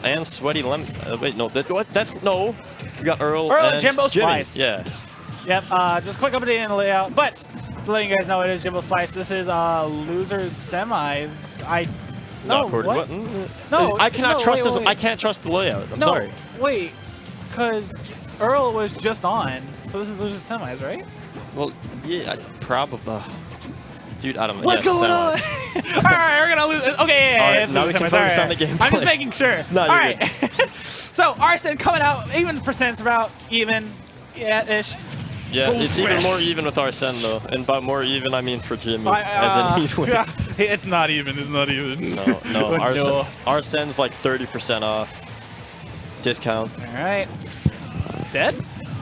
and Sweaty Lemon. Wait, no, what? That's no. We got Earl and JimboShlice. Yeah. Yep. Just quick update in the layout, but to let you guys know, it is JimboShlice. This is losers semis. No, what? No, I cannot trust this. wait. I can't trust the layout. I'm no, sorry. Wait, because Earl was just on, so this is losers semis, right? Well, yeah, probably. Dude, I don't know. What's going on? All right, we're gonna lose. Okay, yeah, now we can focus on the game. I'm just making sure. No, all right. So Arsene coming out, even percent's about even, yeah-ish. Yeah, it's even more even with Arsene though, and by more even I mean for Jimmy, as in he's winning. Yeah, it's not even. It's not even. No. Arsene's like 30% off. Discount. All right. Dead?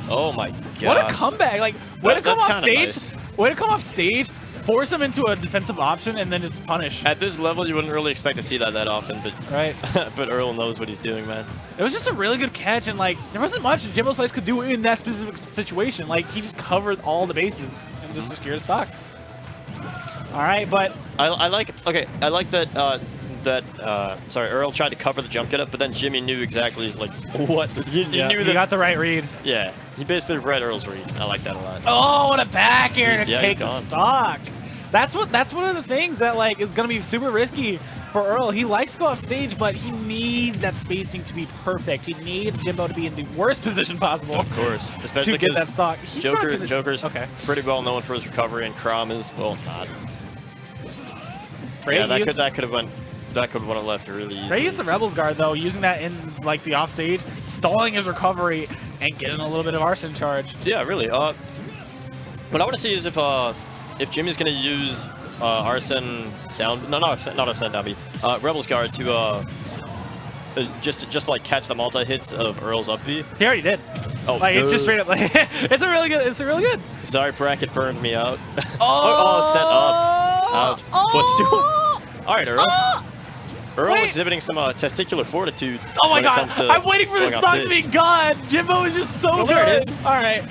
Oh my god. What a comeback! Like, way to come off stage. Nice. Way to come off stage. Force him into a defensive option and then just punish. At this level, you wouldn't really expect to see that often, but right. But Earl knows what he's doing, man. It was just a really good catch, and like there wasn't much JimboShlice could do in that specific situation. Like he just covered all the bases and just secured stock. All right, but I like that. Sorry, Earl tried to cover the jump get up, but then Jimmy knew exactly like what he knew that he got the right read. Yeah, he basically read Earl's read. I like that a lot. Oh, what a back air to take the gone. stock. That's one of the things that like is gonna be super risky for Earl. He likes to go off stage, but he needs that spacing to be perfect. He needs Jimbo to be in the worst position possible. Of course, especially to get that stock. He's Joker's pretty well known for his recovery, and Crom is well not. Yeah, that could have won it left really easy. They used the Rebels guard though, using that in like the offstage, stalling his recovery and getting a little bit of Arsene charge. Yeah, really. What I want to see is if Jimmy's gonna use Arsene down, not Arsene down B, Rebels guard to just like catch the multi hits of Earl's up B. He already did. Oh, like it's just straight up like it's a really good. Sorry, bracket burned me out. Oh, it's set up. Ouch. Footstool. All right, Earl. Earl exhibiting some testicular fortitude. Oh my god! I'm waiting for the stock to be gone. Jimbo is just so good. There it is. All right.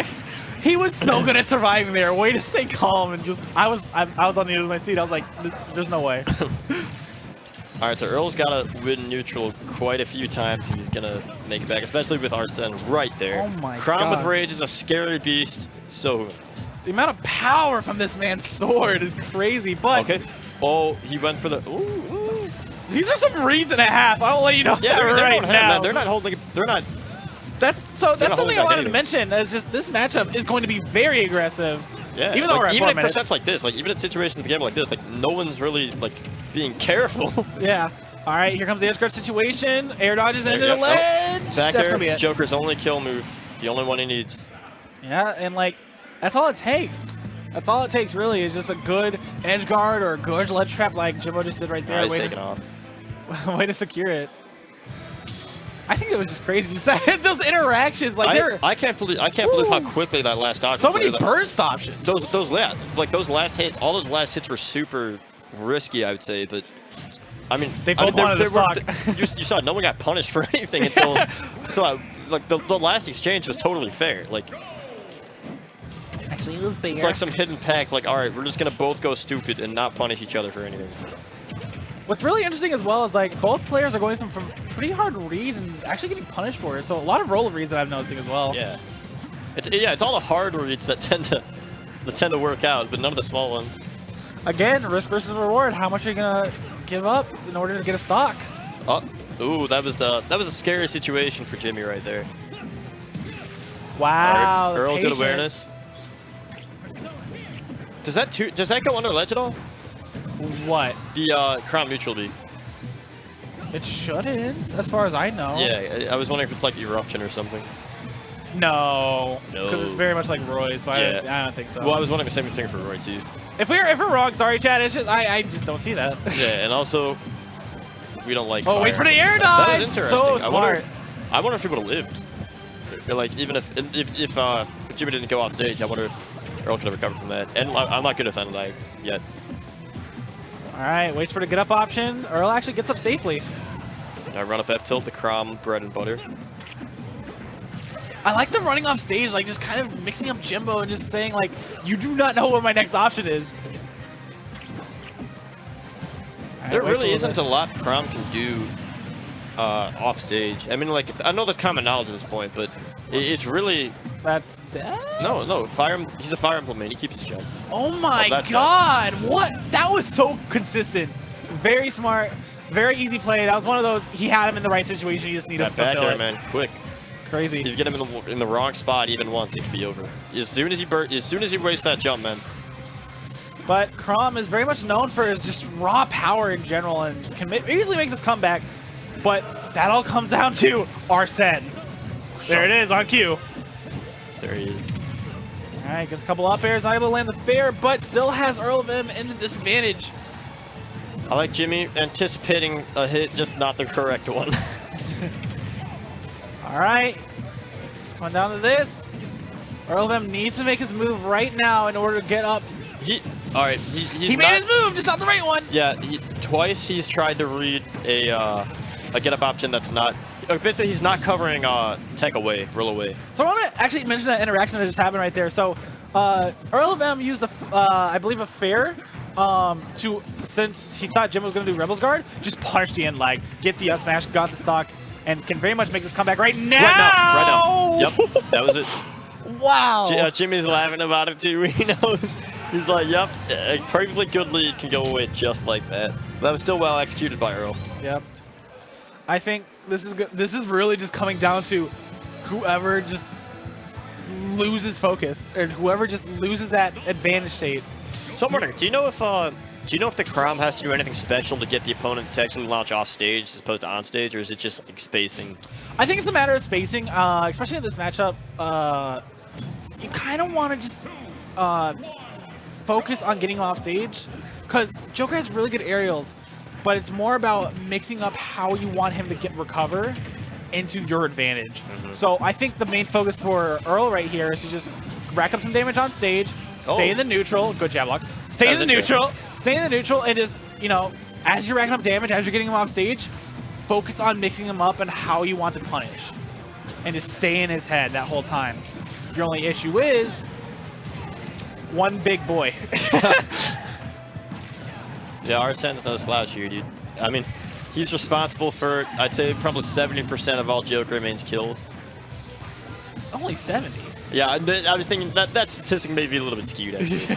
He was so good at surviving there. Way to stay calm and just. I was on the edge of my seat. I was like, there's no way. All right, so Earl's got to win neutral quite a few times if he's going to make it back, especially with Arsene right there. Oh my god. Crom with Rage is a scary beast, so... The amount of power from this man's sword is crazy, but... Okay. Oh, he went for the... Ooh. These are some reads and a half. I'll let you know right now. They're not holding... They're not... That's something I wanted to mention. Is just this matchup is going to be very aggressive. Yeah, even though we're at 4 in minutes. percents like this, like even in situations in the game like this, like no one's really like being careful. Yeah. All right, here comes the edge guard situation. Air dodges into the ledge. Back That's air, gonna be it. Joker's only kill move, the only one he needs. Yeah, and like that's all it takes. That's all it takes really is just a good edge guard or a good ledge trap like Jimbo just did right there. He's taking off. Way to secure it. I think it was just crazy. Just those interactions, like I can't believe how quickly that last dodge. So many burst options. Those last hits, all those last hits were super risky, I would say. But I mean, they both wanted to stock. You saw no one got punished for anything until like the last exchange was totally fair. Like actually, it was bigger. It's like some hidden pact. Like all right, we're just gonna both go stupid and not punish each other for anything. What's really interesting as well is like both players are going some pretty hard reads and actually getting punished for it. So a lot of roll reads that I'm noticing as well. Yeah, it's all the hard reads that tend to work out, but none of the small ones. Again, risk versus reward. How much are you gonna give up in order to get a stock? Oh, ooh, that was a scary situation for Jimmy right there. Wow, Earl good awareness. Does that go under ledge at all? What? The Crown neutral B. It shouldn't, as far as I know. Yeah, I was wondering if it's like Eruption or something. No. Because it's very much like Roy, so I don't think so. Well, I was wondering the same thing for Roy too. If we're wrong, sorry, Chad. It's just I just don't see that. Yeah, and also we don't like. Oh, wait for the air dodge. That was interesting. So smart. I wonder if he would have lived. Like even if Jimmy didn't go off stage, I wonder if Earl could have recovered from that. And I'm not good at Thunder Lag yet. All right, waits for the get up option. Earl actually gets up safely. I run up F tilt, the Crom bread and butter. I like the running off stage, like just kind of mixing up Jimbo and just saying like, you do not know what my next option is. There really isn't a lot Crom can do off stage. I mean, like, I know there's common knowledge at this point, but it's really... That's dead? No, he's a Fire Emblem main. He keeps his jump. Oh my god! What? That was so consistent. Very smart. Very easy play. That was one of those, he had him in the right situation. You just need to fulfill back air, it. man. Quick. Crazy. If you get him in the wrong spot even once, it could be over. As soon as he wastes that jump, man. But Crom is very much known for his just raw power in general and can easily make this comeback. But that all comes down to Arsene. There it is on cue. There he is. All right, gets a couple up airs, not able to land the fair, but still has EarlofM in the disadvantage. I like Jimmy anticipating a hit, just not the correct one. All right, just going down to this. EarlofM needs to make his move right now in order to get up. All right, he made his move, just not the right one. Yeah, twice he's tried to read a get up option that's not. Basically, he's not covering tech away, roll away. So I want to actually mention that interaction that just happened right there. So EarlofM used I believe a fair since he thought Jim was going to do Rebel's Guard, just punch the end lag, get the up smash, got the stock, and can very much make this comeback right now. Right now. Yep, that was it. Wow. Jimmy's laughing about it too. He knows. He's like, yep, a perfectly good lead can go away just like that. That was still well executed by Earl. Yep. I think this is good. This is really just coming down to whoever just loses focus, or whoever just loses that advantage state. So I'm wondering, do you know if the Crom has to do anything special to get the opponent to actually launch off stage as opposed to on stage, or is it just like spacing? I think it's a matter of spacing, especially in this matchup. You kind of want to just focus on getting off stage, because Joker has really good aerials, but it's more about mixing up how you want him to recover into your advantage. So I think the main focus for Earl right here is to just rack up some damage on stage, stay in the neutral, good jab lock, stay in the neutral, and just, you know, as you're racking up damage, as you're getting him off stage, focus on mixing him up and how you want to punish, and just stay in his head that whole time. Your only issue is one big boy. Yeah, Arsene's no slouch here, dude. I mean, he's responsible for, I'd say, probably 70% of all Joker mains kills. It's only 70. Yeah, I was thinking that statistic may be a little bit skewed, actually.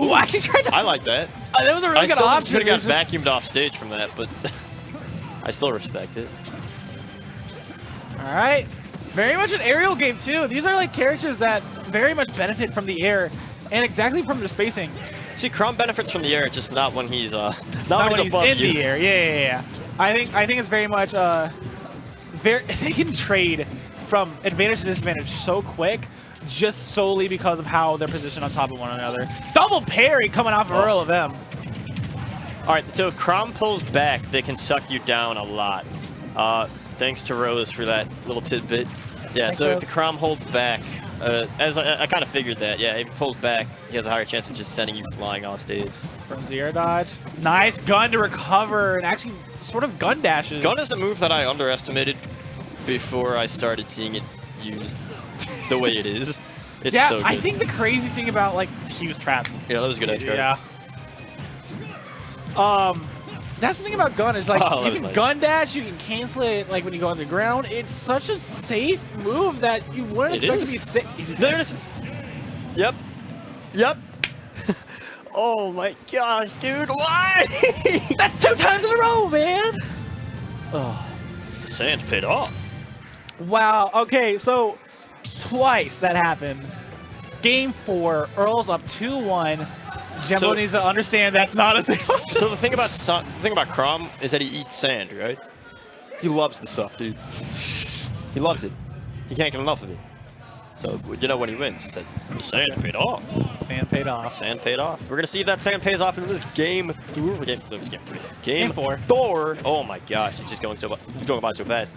Ooh, I actually tried to... I like that. That was a really good option. I still could have got vacuumed off stage from that, but I still respect it. All right. Very much an aerial game, too. These are like characters that very much benefit from the air and exactly from the spacing. See, Crom benefits from the air, just not when he's not when he's above in you. the air. Yeah. I think it's very much they can trade from advantage to disadvantage so quick, just solely because of how they're positioned on top of one another. Double parry coming off of EarlofM. All right, so if Crom pulls back, they can suck you down a lot. Thanks to Rose for that little tidbit. Yeah, Thanks, so Rose. if the Crom holds back, as I kind of figured that, yeah, if he pulls back, he has a higher chance of just sending you flying off stage. Frenzy air dodge. Nice gun to recover, and actually sort of gun dashes. Gun is a move that I underestimated before I started seeing it used the way it is. It's so good. I think the crazy thing about, like, he was trapped. Yeah, that was a good edge guard. Yeah. That's the thing about gun is, like, you can nice. gun dash, you can cancel it, like, when you go on the ground. It's such a safe move that you wouldn't expect to be sick. There it is. Yep. Oh my gosh, dude, why? That's 2 times in a row, man. Oh, the sand paid off. Wow. Okay, so twice that happened. Game 4, Earl's up 2-1. Jimbo needs to understand that's not a safe option. So the thing about Crom is that he eats sand, right? He loves the stuff, dude. He loves it. He can't get enough of it. So, you know, when he wins, he says, the sand paid off. Sand paid off. Sand paid off. We're going to see if that sand pays off in this game. Game 4. Oh my gosh, it's just going by so fast.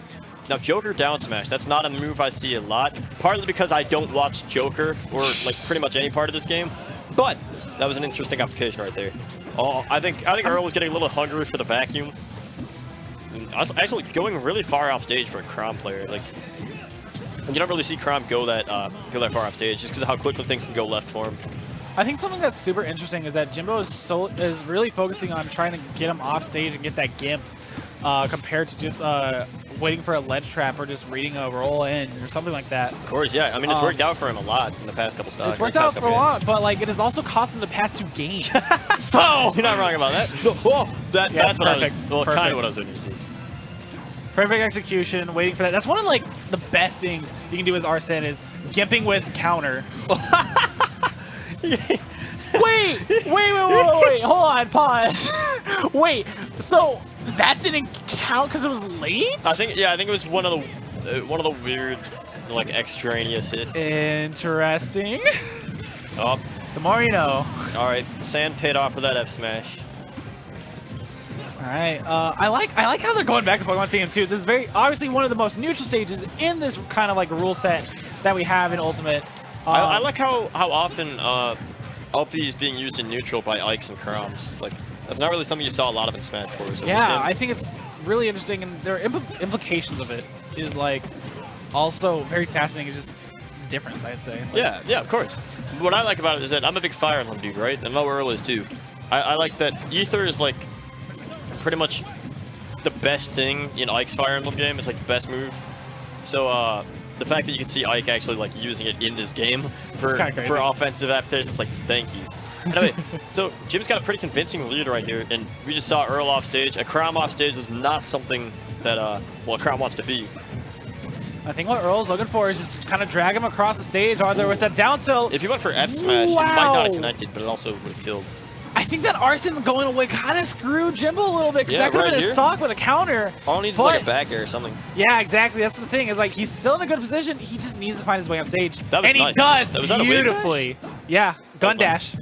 Now, Joker down smash, that's not a move I see a lot. Partly because I don't watch Joker or, like, pretty much any part of this game. But that was an interesting application right there. Oh, I think Earl was getting a little hungry for the vacuum. Actually, going really far off stage for a Crom player. Like, you don't really see Crom go that far off stage just because of how quickly things can go left for him. I think something that's super interesting is that Jimbo is really focusing on trying to get him off stage and get that gimp. compared to just waiting for a ledge trap or just reading a roll in or something like that. Of course, yeah. I mean, it's worked out for him a lot in the past couple stocks. It's worked out for a lot, but like it has also cost him the past 2 games. So you're not wrong about that. That's what I was. Well, kind of what I was looking to see. Perfect execution, waiting for that. That's one of like the best things you can do as Arsene is gimping with counter. Wait, hold on, pause. Wait, so that didn't count because it was late? I think it was one of the weird like extraneous hits. Interesting. Oh, The more you know. all right, Sand paid off for that F smash. All right, I like how they're going back to Pokemon Stadium 2. This is very obviously one of the most neutral stages in this kind of like rule set that we have in Ultimate. I like how often LP is being used in neutral by Ikes and Chroms. Like that's not really something you saw a lot of in Smash 4. So yeah, I think it's really interesting, and their implications of it is like also very fascinating. It's just the difference, I'd say. Like, yeah, of course. What I like about it is that I'm a big Fire Emblem dude, right? And I know Earl is too. I like that Ether is like pretty much the best thing in Ike's Fire Emblem game. It's like the best move. So the fact that you can see Ike actually like using it in this game for offensive applications, like thank you. Anyway, so Jim's got a pretty convincing lead right here, and we just saw Earl off stage. A Chrom off stage is not something that well, Chrom wants to be. I think what Earl's looking for is just kind of drag him across the stage, either with that down tilt. If he went for F smash, it might not have connected, but it also would have killed. I think that Arsene going away kind of screwed Jimbo a little bit, because that could have been his here. stock with a counter. All he needs is like a back air or something. Yeah, exactly. That's the thing. Is like he's still in a good position. He just needs to find his way on stage. That was and nice. He does was that beautifully. Yeah, gun dash.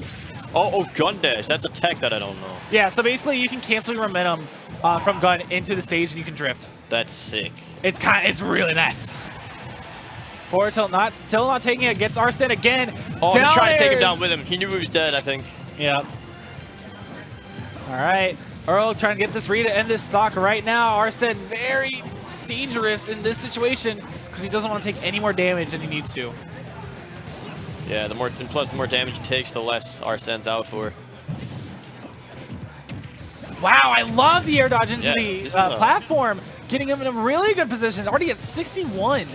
Oh, gun dash. That's a tech that I don't know. Yeah, so basically you can cancel your momentum from gun into the stage and you can drift. That's sick. It's really nice. Forward tilt not taking it. Gets Arsene again. Oh, he tried to take him down with him. He knew he was dead, I think. Yep. All right, Earl trying to get this read to end this stock right now. Arsene very dangerous in this situation because he doesn't want to take any more damage than he needs to. Yeah, plus the more damage he takes, the less Arsene's out for. Wow, I love the air dodge into the this is platform, getting him in a really good position. Already at 61.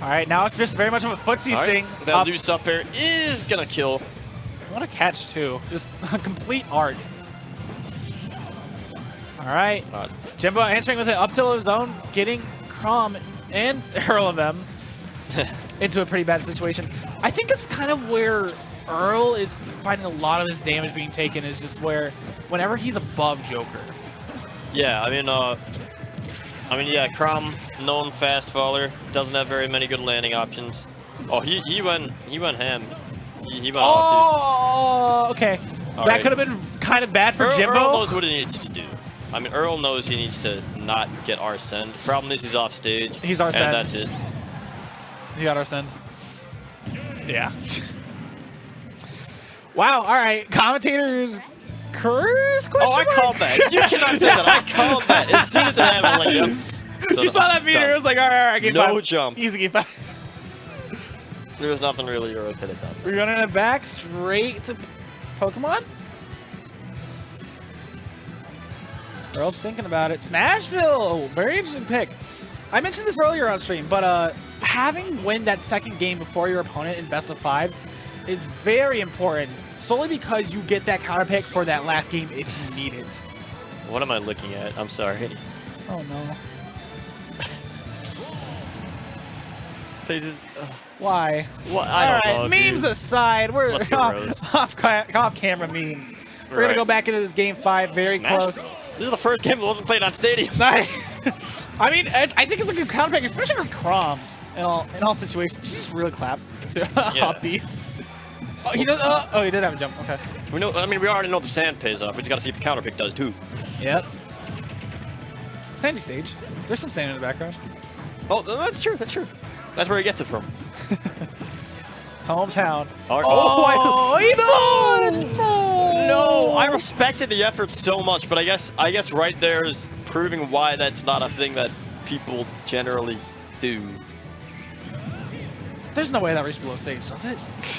All right, now it's just very much of a footsie thing. That loose up air is gonna kill. What a catch, too. Just a complete arc. All right. Jimbo answering with an up tilt of his own, getting Chrom and EarlofM into a pretty bad situation. I think that's kind of where Earl is finding a lot of his damage being taken, is just where whenever he's above Joker. Yeah, I mean, yeah, Chrom, known fast faller, doesn't have very many good landing options. Oh, he went ham. He went off, dude. Okay. That could have been kind of bad for Jimbo. Earl knows what he needs to do. I mean, Earl knows he needs to not get Arsene. Problem is he's off stage. He's Arsene. And that's it. He got Arsene. Yeah. Wow. All right. Commentators curse? I called that. You cannot say that. I called that. As soon as it happened, I'm like, yep. So you saw that meter. It was like, all right, game 5. No jump. Easy game 5. There was nothing really Euro could have done. We're running it back straight to Pokemon. Earl's thinking about it. Smashville, very interesting pick. I mentioned this earlier on stream, but having win that second game before your opponent in best of 5s is very important, solely because you get that counter pick for that last game if you need it. What am I looking at? I'm sorry. Oh no. They just. Why? Well, I don't know, memes dude. aside, we're off camera memes. We're gonna go back into this game 5 very Smash, close. Bro. This is the first game that wasn't played on Stadium. I mean, I think it's a good counter pick, especially for Chrom in all situations. Did you just really clap to upbeat? Oh, he does. Oh, he did have a jump. Okay. We know. I mean, we already know the sand pays off. We just got to see if the counter pick does too. Yep. Sandy stage. There's some sand in the background. Oh, that's true. That's true. That's where he gets it from. Hometown. No! I respected the effort so much, but I guess right there is proving why that's not a thing that people generally do. There's no way that reaches below stage, does it?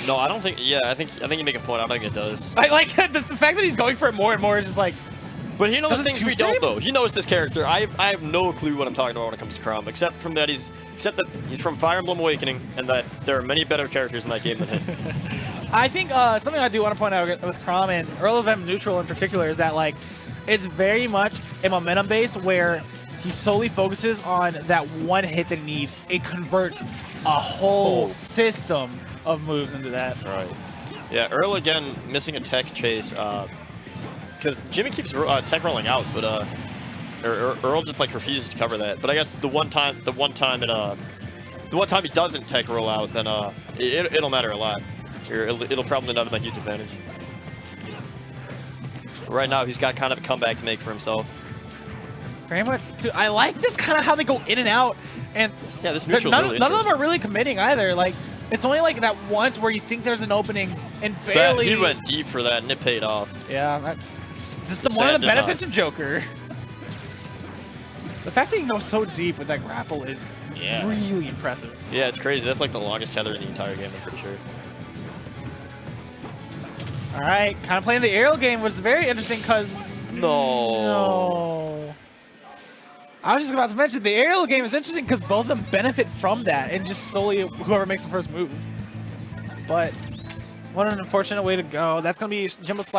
No, I don't think. Yeah, I think you make a point. I don't think it does. I like the fact that he's going for it more and more is just like. But he knows Does it things we two-frame? don't, though. He knows this character. I have no clue what I'm talking about when it comes to Chrom, except that he's from Fire Emblem Awakening, and that there are many better characters in that game than him. I think something I do want to point out with Chrom and EarlofM Neutral in particular is that like it's very much a momentum base where he solely focuses on that one hit that he needs. It converts a whole system of moves into that. Right. Yeah, Earl again missing a tech chase because Jimmy keeps tech rolling out, but Earl just like refuses to cover that. But I guess the one time he doesn't tech roll out, then it'll matter a lot. It'll probably not have a huge advantage. Right now, he's got kind of a comeback to make for himself. Very much. Dude, I like just kind of how they go in and out, and yeah, this neutral's none really of them are really committing either. Like it's only like that once where you think there's an opening and barely. He went deep for that, and it paid off. Yeah, that's just one of the benefits of Joker. The fact that he can go so deep with that grapple is really impressive. Yeah, it's crazy. That's like the longest tether in the entire game, I'm pretty sure. All right, kind of playing the aerial game was very interesting because no. I was just about to mention the aerial game is interesting because both of them benefit from that and just solely whoever makes the first move. But what an unfortunate way to go. That's going to be JimboShlice.